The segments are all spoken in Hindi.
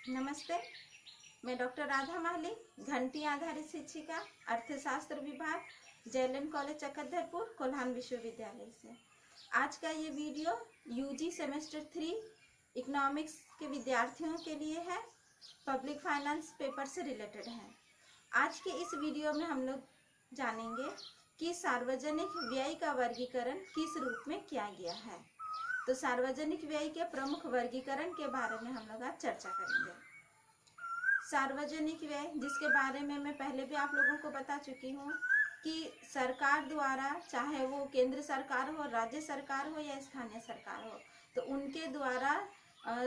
नमस्ते, मैं डॉक्टर राधा माली, घंटी आधारित शिक्षिका, अर्थशास्त्र विभाग, जयलन कॉलेज चकधरपुर, कोल्हान विश्वविद्यालय से। आज का ये वीडियो यूजी सेमेस्टर 3 इकोनॉमिक्स के विद्यार्थियों के लिए है। पब्लिक फाइनेंस पेपर से रिलेटेड है। आज के इस वीडियो में हम लोग जानेंगे कि सार्वजनिक व्यय का वर्गीकरण किस रूप में किया गया है। तो सार्वजनिक व्यय के प्रमुख वर्गीकरण के बारे में हम लोग आज चर्चा करेंगे। सार्वजनिक व्यय, जिसके बारे में मैं पहले भी आप लोगों को बता चुकी हूँ कि सरकार द्वारा, चाहे वो केंद्र सरकार हो, राज्य सरकार हो या स्थानीय सरकार हो, तो उनके द्वारा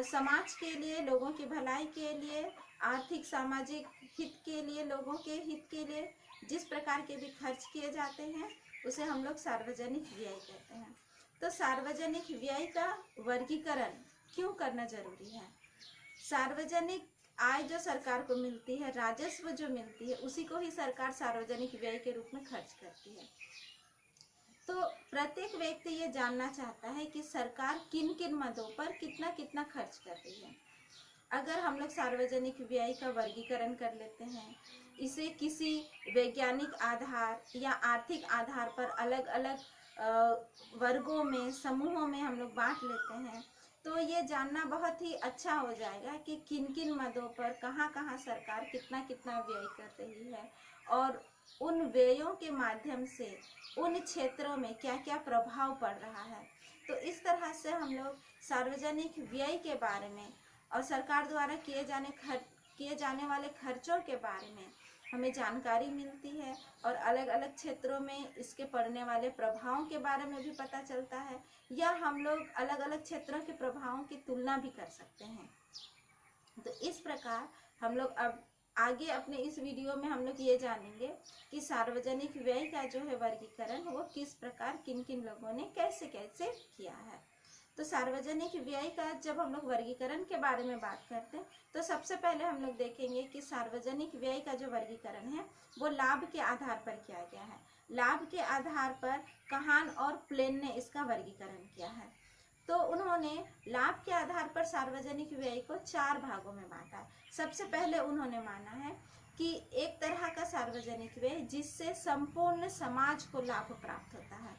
समाज के लिए, लोगों की भलाई के लिए, आर्थिक सामाजिक हित के लिए, लोगों के हित के लिए जिस प्रकार के भी खर्च किए जाते हैं उसे हम लोग सार्वजनिक व्यय कहते हैं। तो सार्वजनिक व्यय का वर्गीकरण क्यों करना जरूरी है? सार्वजनिक आय जो सरकार को मिलती है, राजस्व जो मिलती है, उसी को ही सरकार सार्वजनिक व्यय के रूप में खर्च करती है। तो प्रत्येक व्यक्ति ये जानना चाहता है कि सरकार किन किन मदों पर कितना कितना खर्च कर रही है। अगर हम लोग सार्वजनिक व्यय का वर्गीकरण कर लेते हैं, इसे किसी वैज्ञानिक आधार या आर्थिक आधार पर अलग अलग वर्गों में, समूहों में हम लोग बांट लेते हैं, तो ये जानना बहुत ही अच्छा हो जाएगा कि किन किन मदों पर कहाँ कहाँ सरकार कितना कितना व्यय कर रही है और उन व्ययों के माध्यम से उन क्षेत्रों में क्या क्या प्रभाव पड़ रहा है। तो इस तरह से हम लोग सार्वजनिक व्यय के बारे में और सरकार द्वारा किए जाने वाले खर्चों के बारे में हमें जानकारी मिलती है और अलग अलग क्षेत्रों में इसके पड़ने वाले प्रभावों के बारे में भी पता चलता है, या हम लोग अलग अलग क्षेत्रों के प्रभावों की तुलना भी कर सकते हैं। तो इस प्रकार हम लोग अब आगे अपने इस वीडियो में हम लोग ये जानेंगे कि सार्वजनिक व्यय का जो है वर्गीकरण वो किस प्रकार किन किन लोगों ने कैसे कैसे किया है। तो सार्वजनिक व्यय का जब हम लोग वर्गीकरण के बारे में बात करते हैं तो सबसे पहले हम लोग देखेंगे कि सार्वजनिक व्यय का जो वर्गीकरण है वो लाभ के आधार पर किया गया है। लाभ के आधार पर कहान और प्लेन ने इसका वर्गीकरण किया है। तो उन्होंने लाभ के आधार पर सार्वजनिक व्यय को 4 भागों में बांटा है। सबसे पहले उन्होंने माना है कि एक तरह का सार्वजनिक व्यय जिससे संपूर्ण समाज को लाभ प्राप्त होता है,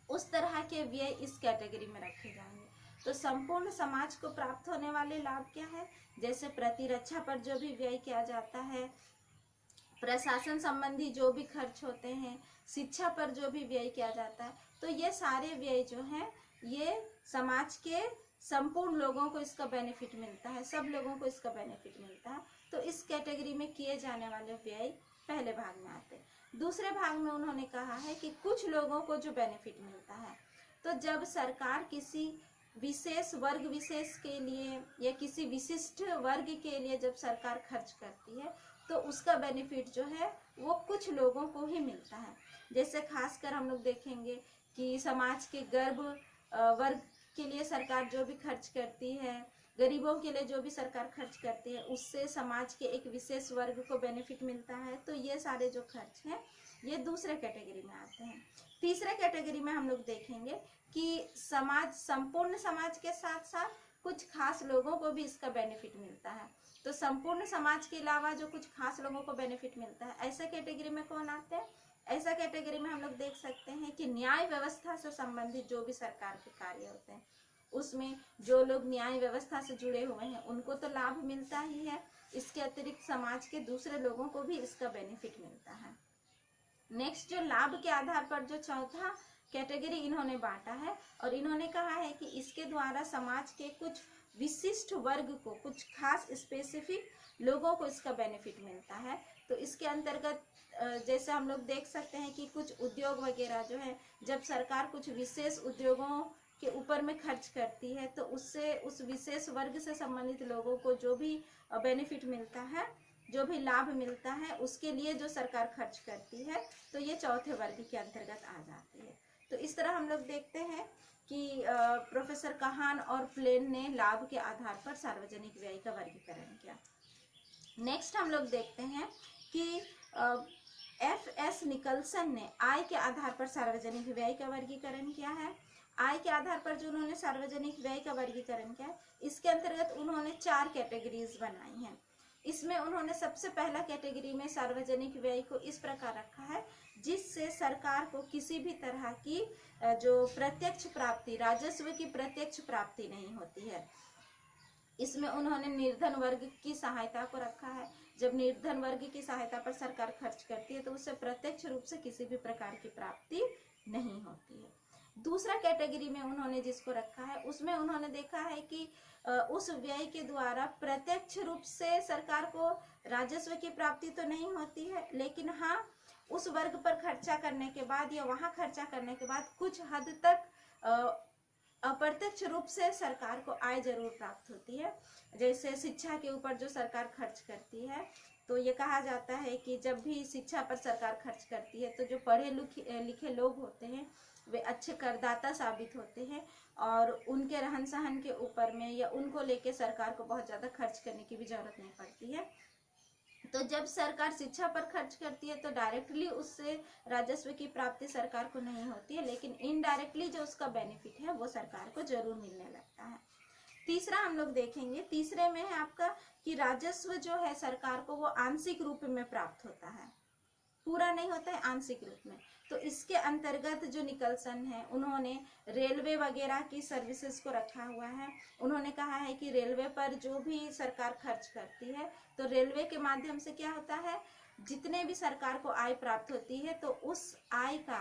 उस तरह के व्यय इस कैटेगरी में रखे जाएंगे। तो संपूर्ण समाज को प्राप्त होने वाले लाभ क्या है? जैसे प्रतिरक्षा पर जो भी व्यय किया जाता है, प्रशासन संबंधी जो भी खर्च होते हैं, शिक्षा पर जो भी व्यय किया जाता है, तो ये सारे व्यय जो हैं ये समाज के संपूर्ण लोगों को इसका बेनिफिट मिलता है, सब लोगों को इसका बेनिफिट मिलता है। तो इस कैटेगरी में किए जाने वाले व्यय पहले भाग में आते हैं। दूसरे भाग में उन्होंने कहा है कि कुछ लोगों को जो बेनिफिट मिलता है, तो जब सरकार किसी विशेष वर्ग विशेष के लिए या किसी विशिष्ट वर्ग के लिए जब सरकार खर्च करती है तो उसका बेनिफिट जो है वो कुछ लोगों को ही मिलता है। जैसे खासकर हम लोग देखेंगे कि समाज के गर्भ वर्ग के लिए सरकार जो भी खर्च करती है, गरीबों के लिए जो भी सरकार खर्च करती है, उससे समाज के एक विशेष वर्ग को बेनिफिट मिलता है। तो ये सारे जो खर्च हैं ये दूसरे कैटेगरी में आते हैं। तीसरे कैटेगरी में हम लोग देखेंगे कि समाज, संपूर्ण समाज के साथ साथ कुछ खास लोगों को भी इसका बेनिफिट मिलता है। तो संपूर्ण समाज के अलावा जो कुछ खास लोगों को बेनिफिट मिलता है, ऐसे कैटेगरी में कौन आते हैं? ऐसा कैटेगरी में हम लोग देख सकते हैं कि न्याय व्यवस्था से संबंधित जो भी सरकार के कार्य होते हैं, उसमें जो लोग न्याय व्यवस्था से जुड़े हुए हैं उनको तो लाभ मिलता ही है, इसके अतिरिक्त समाज के दूसरे लोगों को भी इसका बेनिफिट मिलता है। नेक्स्ट, जो लाभ के आधार पर जो चौथा कैटेगरी इन्होंने बांटा है और इन्होंने कहा है कि इसके द्वारा समाज के कुछ विशिष्ट वर्ग को, कुछ खास स्पेसिफिक लोगों को इसका बेनिफिट मिलता है। तो इसके अंतर्गत जैसे हम लोग देख सकते हैं कि कुछ उद्योग वगैरह जो है, जब सरकार कुछ विशेष उद्योगों के ऊपर में खर्च करती है तो उससे उस विशेष वर्ग से संबंधित लोगों को जो भी बेनिफिट मिलता है, जो भी लाभ मिलता है, उसके लिए जो सरकार खर्च करती है, तो ये चौथे वर्ग के अंतर्गत आ जाती है। तो इस तरह हम लोग देखते हैं कि प्रोफेसर कहान और प्लेन ने लाभ के आधार पर सार्वजनिक व्यय का वर्गीकरण किया। नेक्स्ट हम लोग देखते हैं कि F.S. निकलसन ने आय के आधार पर सार्वजनिक व्यय का वर्गीकरण किया है आय के आधार पर जो उन्होंने सार्वजनिक व्यय का वर्गीकरण किया, इसके अंतर्गत उन्होंने 4 कैटेगरीज बनाई हैं। इसमें उन्होंने सबसे पहला कैटेगरी में सार्वजनिक व्यय को इस प्रकार रखा है जिससे सरकार को किसी भी तरह की जो प्रत्यक्ष प्राप्ति, राजस्व की प्रत्यक्ष प्राप्ति नहीं होती है। इसमें उन्होंने निर्धन वर्ग की सहायता को रखा है। जब निर्धन वर्ग की सहायता पर सरकार खर्च करती है तो उससे प्रत्यक्ष रूप से किसी भी प्रकार की प्राप्ति नहीं होती है। दूसरा कैटेगरी में उन्होंने जिसको रखा है उसमें उन्होंने देखा है कि उस व्यय के द्वारा प्रत्यक्ष रूप से सरकार को राजस्व की प्राप्ति तो नहीं होती है, लेकिन हाँ उस वर्ग पर खर्चा करने के बाद या वहां खर्चा करने के बाद कुछ हद तक अप्रत्यक्ष रूप से सरकार को आय जरूर प्राप्त होती है। जैसे शिक्षा के ऊपर जो सरकार खर्च करती है, तो ये कहा जाता है कि जब भी शिक्षा पर सरकार खर्च करती है तो जो पढ़े लिखे लोग होते हैं वे अच्छे करदाता साबित होते हैं और उनके रहन सहन के ऊपर में या उनको लेके सरकार को बहुत ज़्यादा खर्च करने की भी जरूरत नहीं पड़ती है। तो जब सरकार शिक्षा पर खर्च करती है तो डायरेक्टली उससे राजस्व की प्राप्ति सरकार को नहीं होती है, लेकिन इनडायरेक्टली जो उसका बेनिफिट है वो सरकार को जरूर मिलने लगता है। तीसरा हम लोग देखेंगे, तीसरे में है आपका कि राजस्व जो है सरकार को वो आंशिक रूप में प्राप्त होता है, पूरा नहीं होता है, आंशिक रूप में। तो इसके अंतर्गत जो निकलसन है उन्होंने रेलवे वगैरह की सर्विसेज को रखा हुआ है। उन्होंने कहा है कि रेलवे पर जो भी सरकार खर्च करती है तो रेलवे के माध्यम से क्या होता है, जितने भी सरकार को आय प्राप्त होती है तो उस आय का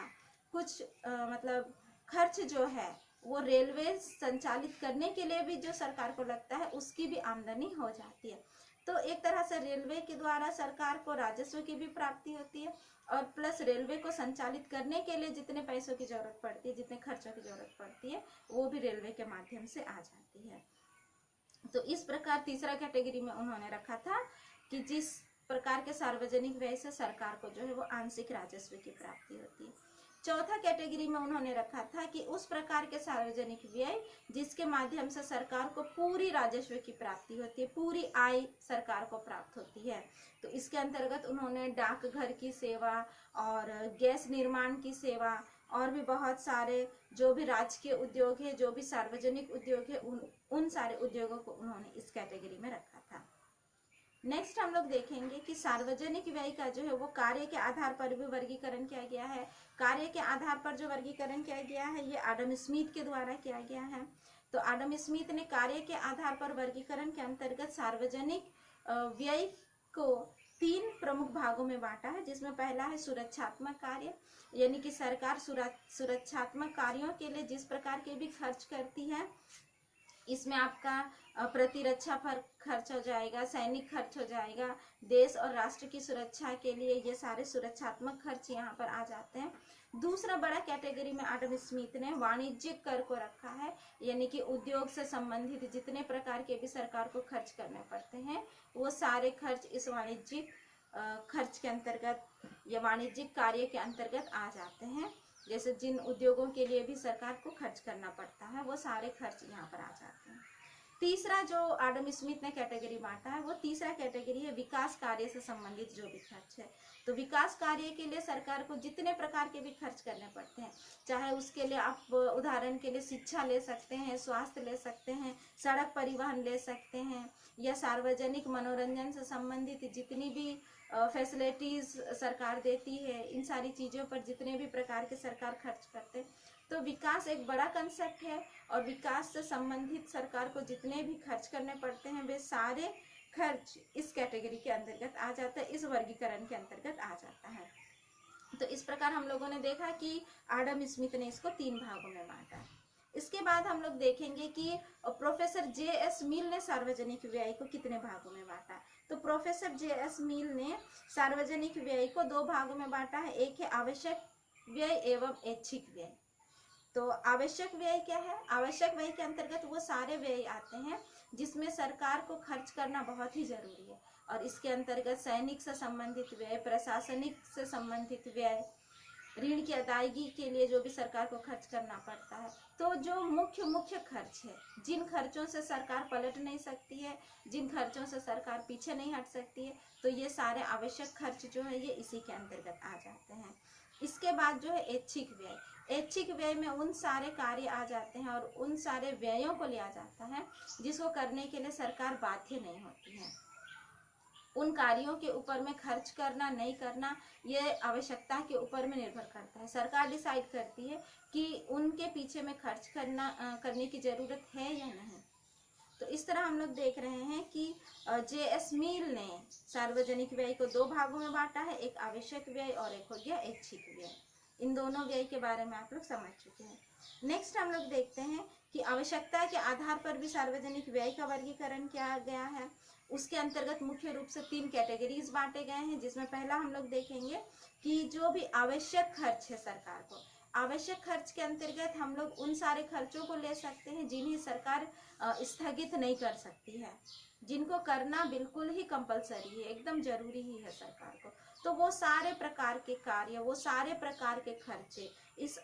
कुछ मतलब खर्च जो है वो रेलवे संचालित करने के लिए भी जो सरकार को लगता है उसकी भी आमदनी हो जाती है। तो एक तरह से रेलवे के द्वारा सरकार को राजस्व की भी प्राप्ति होती है और प्लस रेलवे को संचालित करने के लिए जितने पैसों की जरूरत पड़ती है, जितने खर्चों की जरूरत पड़ती है, वो भी रेलवे के माध्यम से आ जाती है। तो इस प्रकार तीसरा कैटेगरी में उन्होंने रखा था कि जिस प्रकार के सार्वजनिक व्यय से सरकार को जो है वो आंशिक राजस्व की प्राप्ति होती है। चौथा कैटेगरी में उन्होंने रखा था कि उस प्रकार के सार्वजनिक व्यय जिसके माध्यम से सरकार को पूरी राजस्व की प्राप्ति होती है, पूरी आय सरकार को प्राप्त होती है। तो इसके अंतर्गत उन्होंने डाकघर की सेवा और गैस निर्माण की सेवा और भी बहुत सारे जो भी राजकीय उद्योग है, जो भी सार्वजनिक उद्योग है, उन सारे उद्योगों को उन्होंने इस कैटेगरी में रखा था। नेक्स्ट हम लोग देखेंगे कि सार्वजनिक व्यय का जो है वो कार्य के आधार पर भी वर्गीकरण किया गया है। कार्य के आधार पर जो वर्गीकरण किया गया है ये आडम स्मिथ के द्वारा किया गया है। तो आडम स्मिथ ने कार्य के आधार पर वर्गीकरण के अंतर्गत सार्वजनिक व्यय को 3 प्रमुख भागों में बांटा है, जिसमें पहला है सुरक्षात्मक कार्य, यानी कि सरकार सुरक्षात्मक कार्यों के लिए जिस प्रकार के भी खर्च करती है, इसमें आपका प्रतिरक्षा पर खर्च हो जाएगा, सैनिक खर्च हो जाएगा, देश और राष्ट्र की सुरक्षा के लिए ये सारे सुरक्षात्मक खर्च यहाँ पर आ जाते हैं। दूसरा बड़ा कैटेगरी में आडम स्मिथ ने वाणिज्यिक कर को रखा है, यानी कि उद्योग से संबंधित जितने प्रकार के भी सरकार को खर्च करने पड़ते हैं वो सारे खर्च इस वाणिज्यिक खर्च के अंतर्गत या वाणिज्यिक कार्य के अंतर्गत आ जाते हैं। जैसे जिन उद्योगों के लिए भी सरकार को खर्च करना पड़ता है वो सारे खर्च यहाँ पर आ जाते हैं। तीसरा जो आडम स्मिथ ने कैटेगरी बांटा है वो तीसरा कैटेगरी है विकास कार्य से संबंधित जो भी खर्च है। तो विकास कार्य के लिए सरकार को जितने प्रकार के भी खर्च करने पड़ते हैं, चाहे उसके लिए आप उदाहरण के लिए शिक्षा ले सकते हैं, स्वास्थ्य ले सकते हैं, सड़क परिवहन ले सकते हैं, या सार्वजनिक मनोरंजन से संबंधित जितनी भी फैसिलिटीज सरकार देती है, इन सारी चीज़ों पर जितने भी प्रकार के सरकार खर्च करते हैं। तो विकास एक बड़ा कंसेप्ट है और विकास से संबंधित सरकार को जितने भी खर्च करने पड़ते हैं वे सारे खर्च इस कैटेगरी के अंतर्गत आ जाता है, इस वर्गीकरण के अंतर्गत आ जाता है। तो इस प्रकार हम लोगों ने देखा कि आडम स्मिथ ने इसको 3 भागों में बांटा। इसके बाद हम लोग देखेंगे कि प्रोफेसर जे.एस. मिल ने सार्वजनिक व्यय को कितने भागों में बांटा। तो प्रोफेसर जे.एस. मिल ने सार्वजनिक व्यय को 2 भागों में बांटा है, एक है आवश्यक व्यय एवं ऐच्छिक व्यय। तो आवश्यक व्यय क्या है? आवश्यक व्यय के अंतर्गत वो सारे व्यय आते हैं जिसमें सरकार को खर्च करना बहुत ही जरूरी है, और इसके अंतर्गत सैनिक से संबंधित व्यय, प्रशासनिक से संबंधित व्यय, ऋण की अदायगी के लिए जो भी सरकार को खर्च करना पड़ता है। तो जो मुख्य खर्च है, जिन खर्चों से सरकार पलट नहीं सकती है, जिन खर्चों से सरकार पीछे नहीं हट सकती है, तो ये सारे आवश्यक खर्च जो है ये इसी के अंतर्गत आ जाते हैं। इसके बाद जो है ऐच्छिक व्यय। ऐच्छिक व्यय में उन सारे कार्य आ जाते हैं और उन सारे व्ययों को लिया जाता है जिसको करने के लिए सरकार बाध्य नहीं होती है। उन कार्यों के ऊपर में खर्च करना नहीं करना ये आवश्यकता के ऊपर में निर्भर करता है। सरकार डिसाइड करती है कि उनके पीछे में खर्च करने की जरूरत है या नहीं। तो इस तरह हम लोग देख रहे हैं कि J.S. मिल ने सार्वजनिक व्यय को दो भागों में बांटा है, एक आवश्यक व्यय और एक हो गया ऐच्छिक व्यय। इन दोनों व्यय के बारे में आप लोग समझ चुके हैं। नेक्स्ट हम लोग देखते हैं कि आवश्यकता के आधार पर भी सार्वजनिक व्यय का वर्गीकरण किया गया है। उसके अंतर्गत मुख्य रूप से 3 कैटेगरीज बांटे गए हैं, जिसमें पहला हम लोग देखेंगे कि जो भी आवश्यक खर्च है सरकार को, आवश्यक खर्च के अंतर्गत हम लोग उन सारे खर्चों को ले सकते हैं जिन्हें सरकार स्थगित नहीं कर सकती है, जिनको करना बिल्कुल ही कंपलसरी है, एकदम जरूरी ही है सरकार को। तो वो सारे प्रकार के कार्य, वो सारे प्रकार के खर्चे इस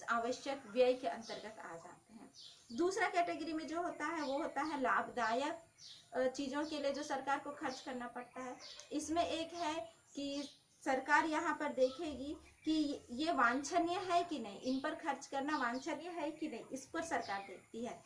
आवश्यक व्यय के अंतर्गत आ जाते हैं। दूसरा कैटेगरी में जो होता है वो होता है लाभदायक चीजों के लिए जो सरकार को खर्च करना पड़ता है। इसमें एक है कि सरकार यहाँ पर देखेगी कि ये वांछनीय है कि नहीं, इन पर खर्च करना वांछनीय है कि नहीं, इस पर सरकार देखती है।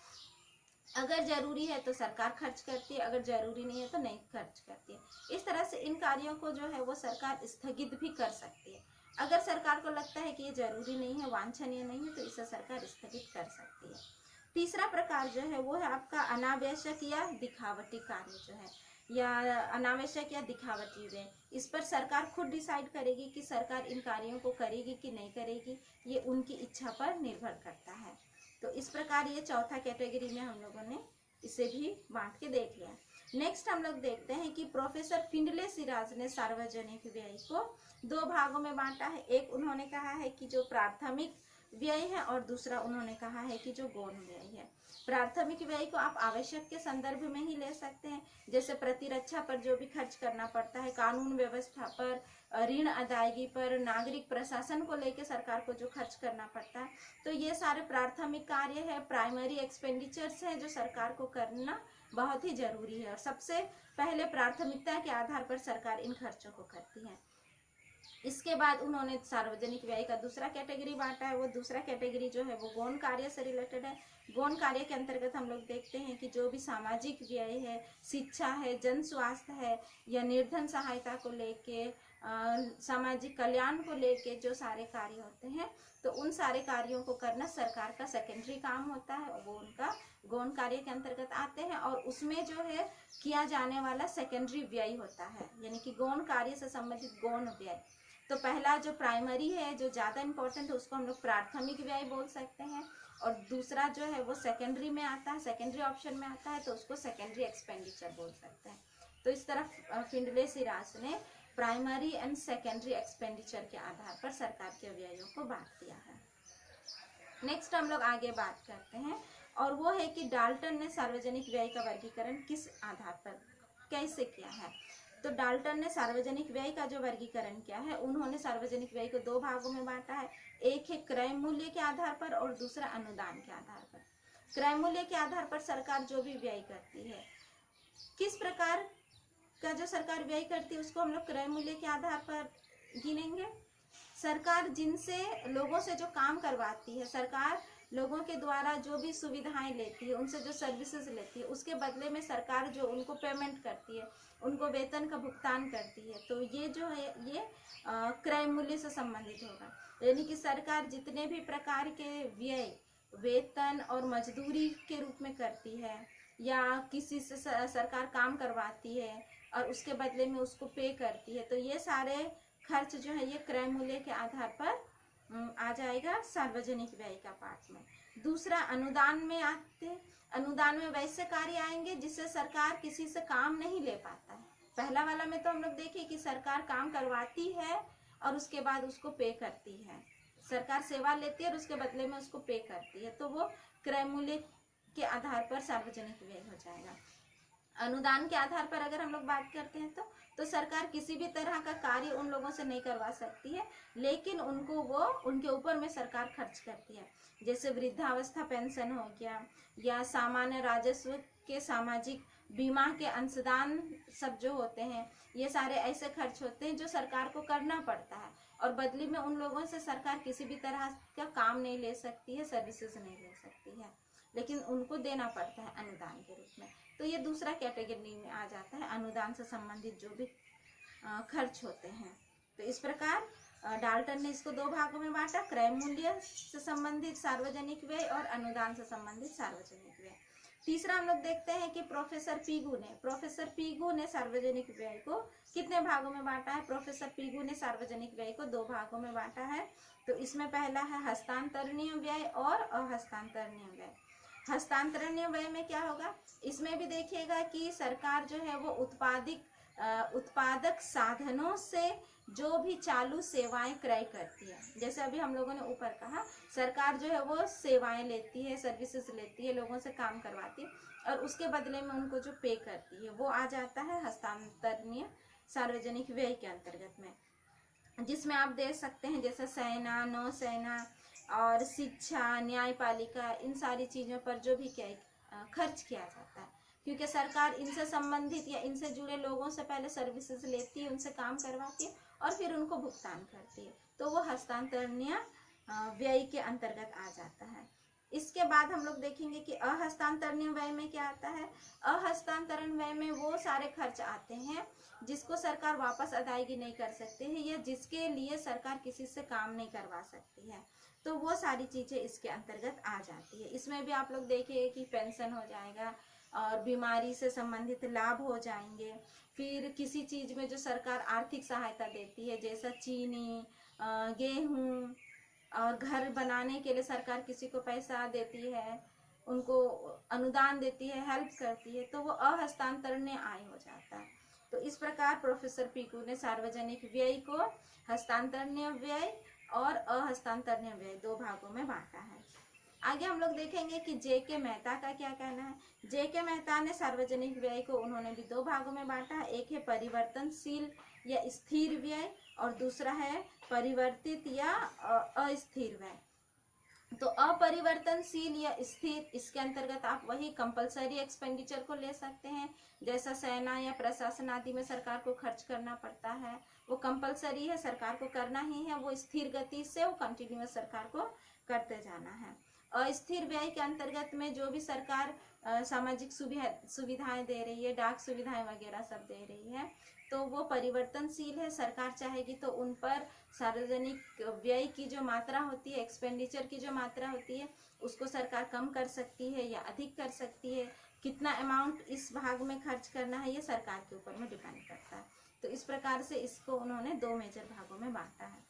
अगर जरूरी है तो सरकार खर्च करती है, अगर जरूरी नहीं है तो नहीं खर्च करती है। इस तरह से इन कार्यों को जो है वो सरकार स्थगित भी कर सकती है। अगर सरकार को लगता है कि ये जरूरी नहीं है, वांछनीय नहीं है, तो इसे सरकार स्थगित कर सकती है। तीसरा प्रकार जो है वो है आपका अनावश्यक या दिखावटी कार्य जो है, या अनावश्यक या दिखावटी व्यय। इस पर सरकार खुद डिसाइड करेगी कि सरकार इन कार्यों को करेगी कि नहीं करेगी, ये उनकी इच्छा पर निर्भर करता है। तो इस प्रकार ये चौथा कैटेगरी में हम लोगों ने इसे भी बांट के देख लिया। नेक्स्ट हम लोग देखते हैं कि प्रोफेसर फिंडले सिराज ने सार्वजनिक व्यय को दो भागों में बांटा है। एक उन्होंने कहा है कि जो प्राथमिक व्यय है और दूसरा उन्होंने कहा है कि जो गौण व्यय है। प्राथमिक व्यय को आप आवश्यक के संदर्भ में ही ले सकते हैं, जैसे प्रतिरक्षा पर जो भी खर्च करना पड़ता है, कानून व्यवस्था पर, ऋण अदायगी पर, नागरिक प्रशासन को लेकर सरकार को जो खर्च करना पड़ता है, तो ये सारे प्राथमिक कार्य है, प्राइमरी एक्सपेंडिचर्स है जो सरकार को करना बहुत ही जरूरी है और सबसे पहले प्राथमिकता के आधार पर सरकार इन खर्चों को करती है। इसके बाद उन्होंने सार्वजनिक व्यय का दूसरा कैटेगरी बांटा है। वो दूसरा कैटेगरी जो है वो गौण कार्य से रिलेटेड है। गौण कार्य के अंतर्गत हम लोग देखते हैं कि जो भी सामाजिक व्यय है, शिक्षा है, जन स्वास्थ्य है या निर्धन सहायता को लेके, सामाजिक कल्याण को लेके जो सारे कार्य होते हैं, तो उन सारे कार्यों को करना सरकार का सेकेंडरी काम होता है, वो उनका गौण कार्य के अंतर्गत आते हैं। और उसमें जो है किया जाने वाला सेकेंडरी व्यय होता है, यानी कि गौण कार्य से संबंधित गौण व्यय। तो पहला जो प्राइमरी है, जो ज़्यादा इंपॉर्टेंट है, उसको हम लोग प्राथमिक व्यय बोल सकते हैं, और दूसरा जो है वो सेकेंडरी में आता है, सेकेंडरी ऑप्शन में आता है, तो उसको सेकेंडरी एक्सपेंडिचर बोल सकते हैं। तो इस तरह फिंडले सिराज ने प्राइमरी एंड सेकेंडरी एक्सपेंडिचर के आधार पर सरकार के व्ययों को बांट दिया है। नेक्स्ट हम लोग आगे बात करते हैं, और वो है कि डाल्टन ने सार्वजनिक व्यय का वर्गीकरण किस आधार पर कैसे किया है। तो डाल्टन ने सार्वजनिक व्यय का जो वर्गीकरण किया है, उन्होंने सार्वजनिक व्यय को दो भागों में बांटा है। एक है क्रय मूल्य के आधार पर और दूसरा अनुदान के आधार पर। क्रय मूल्य के आधार पर सरकार जो भी व्यय करती है, किस प्रकार का जो सरकार व्यय करती है उसको हम लोग क्रय मूल्य के आधार पर गिनेंगे। सरकार जिनसे लोगों से जो काम करवाती है, सरकार लोगों के द्वारा जो भी सुविधाएं लेती है, उनसे जो सर्विसेज लेती है, उसके बदले में सरकार जो उनको पेमेंट करती है, उनको वेतन का भुगतान करती है, तो ये जो है ये क्रय मूल्य से संबंधित होगा। यानी कि सरकार जितने भी प्रकार के व्यय वेतन और मजदूरी के रूप में करती है, या किसी से सरकार काम करवाती है और उसके बदले में उसको पे करती है, तो ये सारे खर्च जो है ये क्रय मूल्य के आधार पर आ जाएगा सार्वजनिक व्यय का पार्ट में। दूसरा अनुदान में आते हैं। अनुदान में वैसे कार्य आएंगे जिससे सरकार किसी से काम नहीं ले पाता है। पहला वाला में तो हम लोग देखें कि सरकार काम करवाती है और उसके बाद उसको पे करती है, सरकार सेवा लेती है और उसके बदले में उसको पे करती है, तो वो क्रय मूल्य के आधार पर सार्वजनिक व्यय हो जाएगा। अनुदान के आधार पर अगर हम लोग बात करते हैं तो सरकार किसी भी तरह का कार्य उन लोगों से नहीं करवा सकती है, लेकिन उनको वो उनके ऊपर में सरकार खर्च करती है। जैसे वृद्धावस्था पेंशन हो गया, या सामान्य राजस्व के सामाजिक बीमा के अंशदान सब जो होते हैं, ये सारे ऐसे खर्च होते हैं जो सरकार को करना पड़ता है, और बदली में उन लोगों से सरकार किसी भी तरह का काम नहीं ले सकती है, सर्विसेज नहीं ले सकती है, लेकिन उनको देना पड़ता है अनुदान के रूप में। तो ये दूसरा कैटेगरी में आ जाता है, अनुदान से संबंधित जो भी खर्च होते हैं। तो इस प्रकार डाल्टन ने इसको दो भागों में बांटा, क्रय मूल्य से संबंधित सार्वजनिक व्यय और अनुदान से संबंधित सार्वजनिक व्यय। तीसरा हम लोग देखते हैं कि प्रोफेसर पीगू ने सार्वजनिक व्यय को कितने भागों में बांटा है। प्रोफेसर पीगू ने सार्वजनिक व्यय को दो भागों में बांटा है। तो इसमें पहला है हस्तांतरणीय व्यय और अहस्तांतरणीय व्यय। हस्तांतरणीय व्यय में क्या होगा, इसमें भी देखिएगा कि सरकार जो है वो उत्पादक साधनों से जो भी चालू सेवाएं क्रय करती है। जैसे अभी हम लोगों ने ऊपर कहा, सरकार जो है वो सेवाएं लेती है, सर्विसेज लेती है, लोगों से काम करवाती है, और उसके बदले में उनको जो पे करती है वो आ जाता है हस्तांतरणीय सार्वजनिक व्यय के अंतर्गत में, जिसमें आप देख सकते हैं जैसे सेना, नौसेना और शिक्षा, न्यायपालिका, इन सारी चीज़ों पर जो भी खर्च किया जाता है, क्योंकि सरकार इनसे संबंधित या इनसे जुड़े लोगों से पहले सर्विसेज लेती है, उनसे काम करवाती है और फिर उनको भुगतान करती है, तो वो हस्तांतरणीय व्यय के अंतर्गत आ जाता है। इसके बाद हम लोग देखेंगे कि अहस्तांतरणीय व्यय में क्या आता है। अहस्तांतरण व्यय में वो सारे खर्च आते हैं जिसको सरकार वापस अदायगी नहीं कर सकते हैं, या जिसके लिए सरकार किसी से काम नहीं करवा सकती है, तो वो सारी चीजें इसके अंतर्गत आ जाती है। इसमें भी आप लोग देखिए कि पेंशन हो जाएगा और बीमारी से संबंधित लाभ हो जाएंगे। फिर किसी चीज में जो सरकार आर्थिक सहायता देती है, जैसा चीनी, गेहूं, और घर बनाने के लिए सरकार किसी को पैसा देती है, उनको अनुदान देती है, हेल्प करती है, तो वो अहस्तांतरणीय आय हो जाता है। तो इस प्रकार प्रोफेसर पीकू ने सार्वजनिक व्यय को हस्तांतरणीय व्यय और अहस्तांतरणीय व्यय दो भागों में बांटा है। आगे हम लोग देखेंगे कि जे.के. मेहता का क्या कहना है। जे.के. मेहता ने सार्वजनिक व्यय को उन्होंने भी दो भागों में बांटा है। एक है परिवर्तनशील या स्थिर व्यय और दूसरा है परिवर्तित या अस्थिर व्यय। तो अपरिवर्तनशील या स्थिर, इसके अंतर्गत आप वही कंपलसरी एक्सपेंडिचर को ले सकते हैं, जैसा सेना या प्रशासन आदि में सरकार को खर्च करना पड़ता है, वो कंपलसरी है, सरकार को करना ही है, वो स्थिर गति से वो कंटिन्यूअस सरकार को करते जाना है। अस्थिर व्यय के अंतर्गत में जो भी सरकार सामाजिक सुविधाएं दे रही है, डाक सुविधाएं वगैरह सब दे रही है, तो वो परिवर्तनशील है। सरकार चाहेगी तो उन पर सार्वजनिक व्यय की जो मात्रा होती है, एक्सपेंडिचर की जो मात्रा होती है, उसको सरकार कम कर सकती है या अधिक कर सकती है। कितना अमाउंट इस भाग में खर्च करना है, ये सरकार के ऊपर में डिपेंड करता है। तो इस प्रकार से इसको उन्होंने दो मेजर भागों में बांटा है।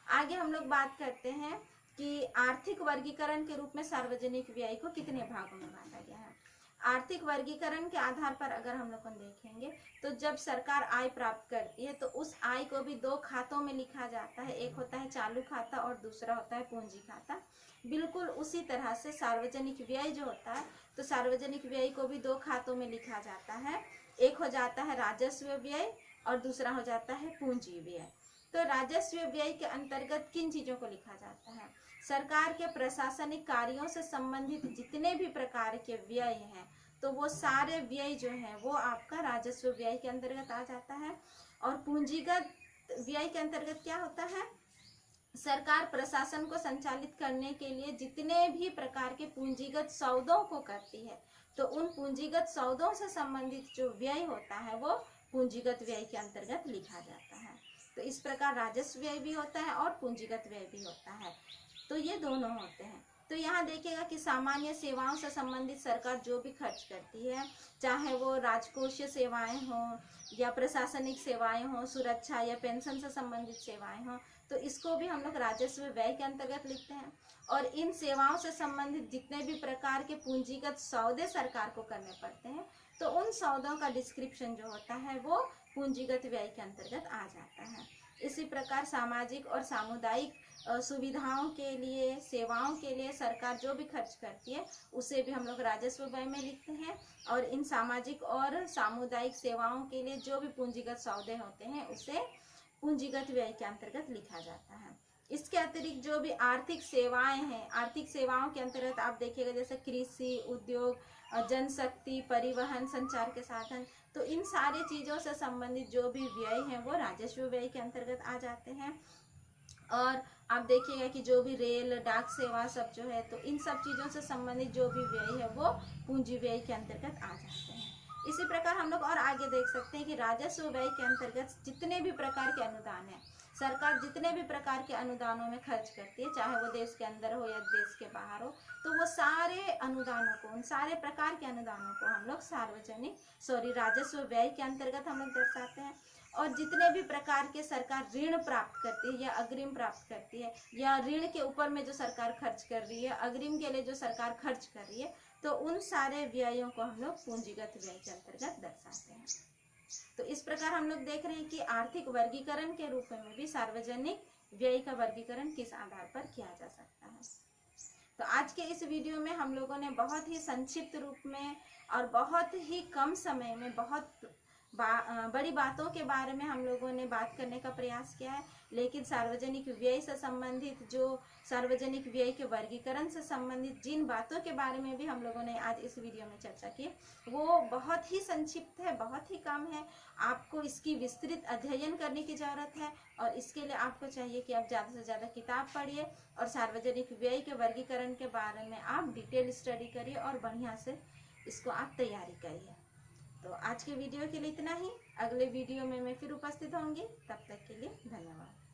आगे हम लोग बात करते हैं कि आर्थिक वर्गीकरण के रूप में सार्वजनिक व्यय को कितने भागों में बांटा गया है। आर्थिक वर्गीकरण के आधार पर अगर हम लोग देखेंगे तो जब सरकार आय प्राप्त करती है तो उस आय को भी दो खातों में लिखा जाता है, एक होता है चालू खाता और दूसरा होता है पूंजी खाता। बिल्कुल उसी तरह से सार्वजनिक व्यय जो होता है, तो सार्वजनिक व्यय को भी दो खातों में लिखा जाता है, एक हो जाता है राजस्व व्यय और दूसरा हो जाता है पूंजी व्यय। तो राजस्व व्यय के अंतर्गत किन चीजों को लिखा जाता है, सरकार के प्रशासनिक कार्यों से संबंधित जितने भी प्रकार के व्यय हैं, तो वो सारे व्यय जो है वो आपका राजस्व व्यय के अंतर्गत आ जाता है। और पूंजीगत व्यय के अंतर्गत क्या होता है, सरकार प्रशासन को संचालित करने के लिए जितने भी प्रकार के पूंजीगत सौदों को करती है, तो उन पूंजीगत सौदों से संबंधित जो व्यय होता है वो पूंजीगत व्यय के अंतर्गत लिखा जाता है। तो इस प्रकार राजस्व व्यय भी होता है और पूंजीगत व्यय भी होता है, तो ये दोनों होते हैं। तो यहाँ देखिएगा कि सामान्य सेवाओं से संबंधित सरकार जो भी खर्च करती है, चाहे वो राजकोषीय सेवाएं हों या प्रशासनिक सेवाएं हों, सुरक्षा या पेंशन से संबंधित सेवाएं हों, तो इसको भी हम लोग राजस्व व्यय के अंतर्गत लिखते हैं। और इन सेवाओं से संबंधित जितने भी प्रकार के पूंजीगत सौदे सरकार को करने पड़ते हैं, तो उन सौदों का डिस्क्रिप्शन जो होता है वो पूंजीगत व्यय के अंतर्गत आ जाता है। इसी प्रकार सामाजिक और सामुदायिक सुविधाओं के लिए, सेवाओं के लिए सरकार जो भी खर्च करती है उसे भी हम लोग राजस्व व्यय में लिखते हैं। और इन सामाजिक और सामुदायिक सेवाओं के लिए जो भी पूंजीगत सौदे होते हैं उसे पूंजीगत व्यय के अंतर्गत लिखा जाता है। इसके अतिरिक्त जो भी आर्थिक सेवाएं हैं, आर्थिक सेवाओं के अंतर्गत आप देखिएगा जैसे कृषि, उद्योग, जनशक्ति, परिवहन, संचार के साधन, तो इन सारी चीज़ों से संबंधित जो भी व्यय हैं वो राजस्व व्यय के अंतर्गत आ जाते हैं। और आप देखिएगा कि जो भी रेल, डाक सेवा सब जो है, तो इन सब चीज़ों से संबंधित जो भी व्यय है वो पूंजी व्यय के अंतर्गत आ जाते हैं। इसी प्रकार हम लोग और आगे देख सकते हैं कि राजस्व व्यय के अंतर्गत जितने भी प्रकार के अनुदान हैं, सरकार जितने भी प्रकार के अनुदानों में खर्च करती है, चाहे वो देश के अंदर हो या देश के बाहर हो, तो वो सारे अनुदानों को, उन सारे प्रकार के अनुदानों को हम लोग राजस्व व्यय के अंतर्गत हम लोग दर्शाते हैं। और जितने भी प्रकार के सरकार ऋण प्राप्त करती है या अग्रिम प्राप्त करती है, या ऋण के ऊपर में जो सरकार खर्च कर रही है, अग्रिम के लिए जो सरकार खर्च कर रही है, तो उन सारे व्ययों को हम लोग पूंजीगत व्यय के अंतर्गत दर्शाते हैं। तो इस प्रकार हम लोग देख रहे हैं कि आर्थिक वर्गीकरण के रूप में भी सार्वजनिक व्यय का वर्गीकरण किस आधार पर किया जा सकता है। तो आज के इस वीडियो में हम लोगों ने बहुत ही संक्षिप्त रूप में और बहुत ही कम समय में बहुत बड़ी बातों के बारे में हम लोगों ने बात करने का प्रयास किया है। लेकिन सार्वजनिक व्यय से संबंधित, जो सार्वजनिक व्यय के वर्गीकरण से संबंधित जिन बातों के बारे में भी हम लोगों ने आज इस वीडियो में चर्चा की, वो बहुत ही संक्षिप्त है, बहुत ही कम है। आपको इसकी विस्तृत अध्ययन करने की जरूरत है, और इसके लिए आपको चाहिए कि आप ज़्यादा से ज़्यादा किताब पढ़िए और सार्वजनिक व्यय के वर्गीकरण के बारे में आप डिटेल स्टडी करिए और बढ़िया से इसको आप तैयारी करिए। तो आज के वीडियो के लिए इतना ही। अगले वीडियो में मैं फिर उपस्थित होंगी, तब तक के लिए धन्यवाद।